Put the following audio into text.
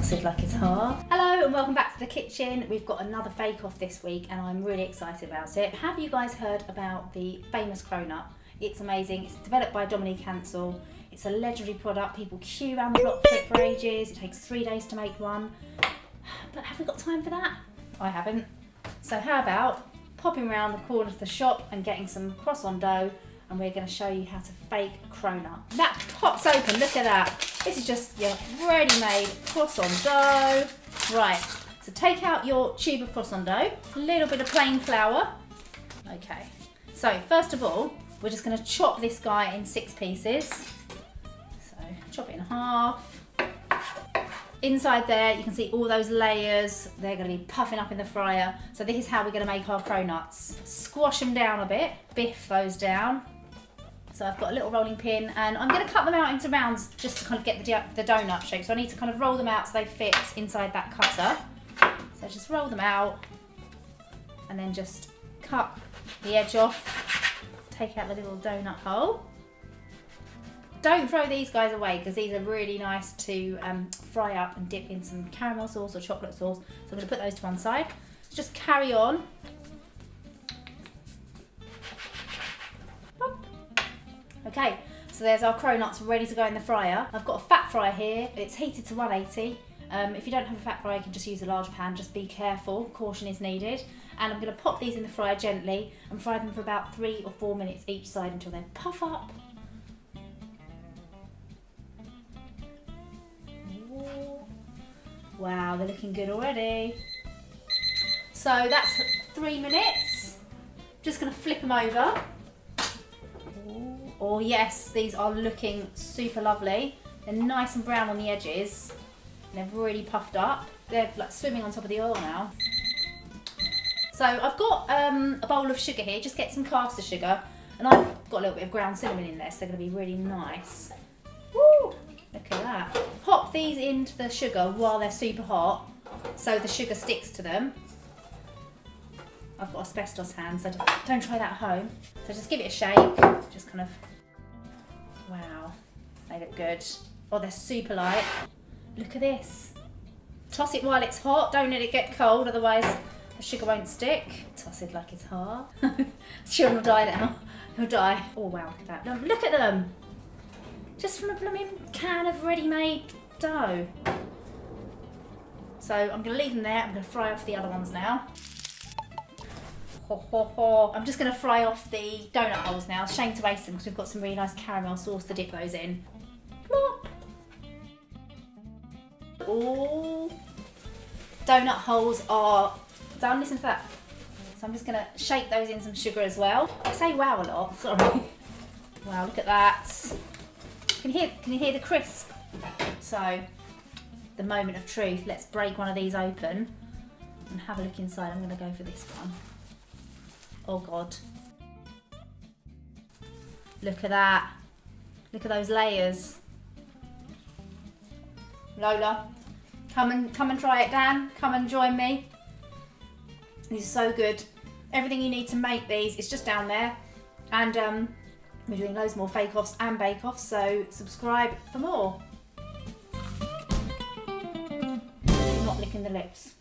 Toss it like it's hard. Hello and welcome back to the kitchen. We've got another bake off this week and I'm really excited about it. Have you guys heard about the famous cronut? It's amazing. It's developed by Dominique Ansell. It's a legendary product. People queue around the block for it for ages. It takes 3 days to make one. But have we got time for that? I haven't. So how about popping around the corner of the shop and getting some croissant dough, and we're going to show you how to bake a cronut. That pops open, look at that. This is just your ready-made croissant dough. Right, so take out your tube of croissant dough, a little bit of plain flour. Okay, so first of all, we're just going to chop this guy in 6 pieces. So chop it in half. Inside there, you can see all those layers. They're going to be puffing up in the fryer. So this is how we're going to make our cronuts. Squash them down a bit, biff those down. So I've got a little rolling pin and I'm going to cut them out into rounds just to kind of get the donut shape. So I need to kind of roll them out so they fit inside that cutter. So just roll them out and then just cut the edge off. Take out the little donut hole. Don't throw these guys away because these are really nice to fry up and dip in some caramel sauce or chocolate sauce. So I'm going to put those to one side. Just carry on. Okay, so there's our cronuts ready to go in the fryer. I've got a fat fryer here. It's heated to 180. If you don't have a fat fryer, you can just use a large pan. Just be careful, caution is needed. And I'm going to pop these in the fryer gently and fry them for about 3 or 4 minutes each side until they puff up. Wow, they're looking good already. So that's 3 minutes. Just going to flip them over. Oh yes, these are looking super lovely. They're nice and brown on the edges. They're really puffed up. They're like swimming on top of the oil now. So I've got a bowl of sugar here. Just get some caster sugar. And I've got a little bit of ground cinnamon in there, so they're going to be really nice. Woo! Look at that. Pop these into the sugar while they're super hot so the sugar sticks to them. I've got asbestos hands, so don't try that at home. So just give it a shake. Just kind of, wow, they look good. Oh, they're super light. Look at this. Toss it while it's hot. Don't let it get cold, otherwise the sugar won't stick. Toss it like it's hard. Children will die now. He'll die. Oh wow, look at that. Look at them. Just from a blooming can of ready-made dough. So I'm going to leave them there. I'm going to fry off the other ones now. I'm just going to fry off the donut holes now. Shame to waste them because we've got some really nice caramel sauce to dip those in. Plop. All donut holes are done. Listen to that. So I'm just going to shake those in some sugar as well. I say wow a lot, sorry. Wow, look at that. Can you hear the crisp? So, the moment of truth. Let's break one of these open and have a look inside. I'm going to go for this one. Oh God. Look at that. Look at those layers. Lola, come and try it. Dan, come and join me. These are so good. Everything you need to make these is just down there. And we're doing loads more fake-offs and bake-offs, so subscribe for more. Not licking the lips.